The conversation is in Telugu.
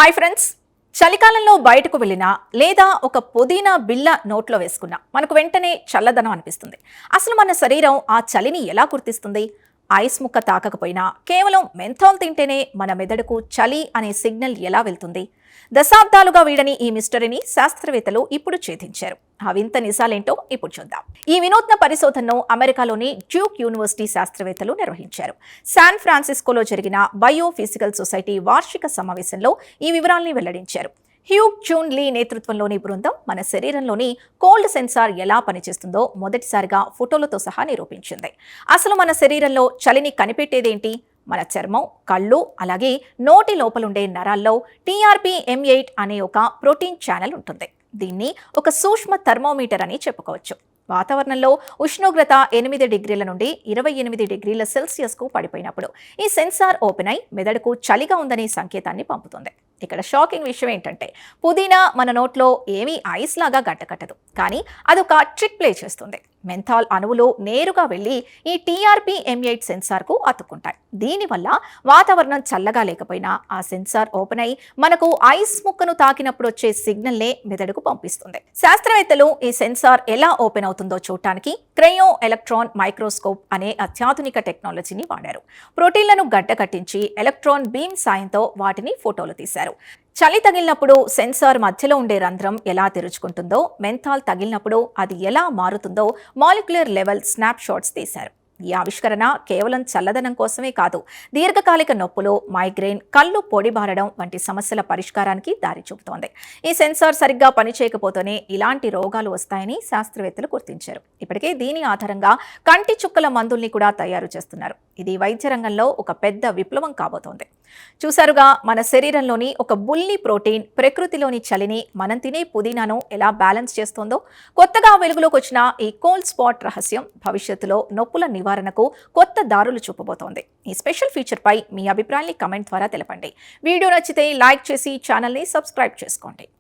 హాయ్ ఫ్రెండ్స్, చలికాలంలో బయటకు వెళ్ళినా లేదా ఒక పుదీనా బిళ్ళ నోట్లో వేసుకున్నా మనకు వెంటనే చల్లదనం అనిపిస్తుంది. అసలు మన శరీరం ఆ చలిని ఎలా గుర్తిస్తుంది? ఐస్ ముక్క తాకకపోయినా కేవలం మెంథాల్ తింటేనే మన మెదడుకు చలి అనే సిగ్నల్ ఎలా వెళ్తుంది? దశాబ్దాలుగా వీడని ఈ మిస్టరీని శాస్త్రవేత్తలు ఇప్పుడు ఛేదించారు. ఆ వింత నిజాలేంటో ఇప్పుడు చూద్దాం. ఈ వినూత్న పరిశోధనను అమెరికాలోని డ్యూక్ యూనివర్సిటీ శాస్త్రవేత్తలు నిర్వహించారు. శాన్ ఫ్రాన్సిస్కోలో జరిగిన బయోఫిజికల్ సొసైటీ వార్షిక సమావేశంలో ఈ వివరాల్ని వెల్లడించారు. హ్యూగ్ జూన్ లీ నేతృత్వంలోని బృందం మన శరీరంలోని కోల్డ్ సెన్సార్ ఎలా పనిచేస్తుందో మొదటిసారిగా ఫోటోలతో సహా నిరూపించింది. అసలు మన శరీరంలో చలిని కనిపెట్టేదేంటి? మన చర్మం, కళ్ళు, అలాగే నోటి లోపలుండే నరాల్లో TRPM8 అనే ఒక ప్రోటీన్ ఛానల్ ఉంటుంది. దీన్ని ఒక సూక్ష్మ థర్మోమీటర్ అని చెప్పుకోవచ్చు. వాతావరణంలో ఉష్ణోగ్రత 8 డిగ్రీల నుండి 28 డిగ్రీల సెల్సియస్కు పడిపోయినప్పుడు ఈ సెన్సార్ ఓపెన్ అయి మెదడుకు చలిగా ఉందనే సంకేతాన్ని పంపుతుంది. ఇక్కడ షాకింగ్ విషయం ఏంటంటే పుదీనా మన నోట్లో ఏమీ ఐస్ లాగా గడ్డకట్టదు, కానీ అదొక ట్రిక్ ప్లే చేస్తుంది. మెంథాల్ అణువులు నేరుగా వెళ్లి ఈ TRPM8 సెన్సార్కు అతుక్కుంటాయి. దీనివల్ల వాతావరణం చల్లగా లేకపోయినా ఆ సెన్సార్ ఓపెన్ అయి మనకు ఐస్ ముక్కను తాకినప్పుడు వచ్చే సిగ్నల్నే మెదడుకు పంపిస్తుంది. శాస్త్రవేత్తలు ఈ సెన్సార్ ఎలా ఓపెన్ అవుతుందో చూడటానికి క్రయో ఎలక్ట్రాన్ మైక్రోస్కోప్ అనే అత్యాధునిక టెక్నాలజీని వాడారు. ప్రోటీన్లను గడ్డకట్టించి ఎలక్ట్రాన్ బీమ్ సాయంతో వాటిని ఫోటోలు తీశారు. చలి తగిలినప్పుడు సెన్సార్ మధ్యలో ఉండే రంధ్రం ఎలా తెరుచుకుంటుందో, మెంథాల్ తగిలినప్పుడు అది ఎలా మారుతుందో మాలిక్యులర్ లెవెల్ స్నాప్ షాట్స్ తీశారు. ఈ ఆవిష్కరణ కేవలం చల్లదనం కోసమే కాదు, దీర్ఘకాలిక నొప్పులు, మైగ్రేన్, కళ్ళు పొడిబారడం వంటి సమస్యల పరిష్కారానికి దారి చూపుతోంది. ఈ సెన్సార్ సరిగ్గా పనిచేయకపోతేనే ఇలాంటి రోగాలు వస్తాయని శాస్త్రవేత్తలు గుర్తించారు. ఇప్పటికే దీని ఆధారంగా కంటి చుక్కల మందుల్ని కూడా తయారు చేస్తున్నారు. ఇది వైద్య రంగంలో ఒక పెద్ద విప్లవం కాబోతోంది. చూసారుగా, మన శరీరంలోని ఒక బుల్లి ప్రోటీన్ ప్రకృతిలోని చలిని మనం తినే పుదీనాను ఎలా బ్యాలెన్స్ చేస్తోందో. కొత్తగా వెలుగులోకి వచ్చిన ఈ కోల్డ్ స్పాట్ రహస్యం భవిష్యత్తులో నొప్పుల నివారణకు కొత్త దారులు చూపబోతోంది. ఈ స్పెషల్ ఫీచర్ పై మీ అభిప్రాయాన్ని కమెంట్ ద్వారా తెలపండి. వీడియో నచ్చితే లైక్ చేసి ఛానల్ని సబ్స్క్రైబ్ చేసుకోండి.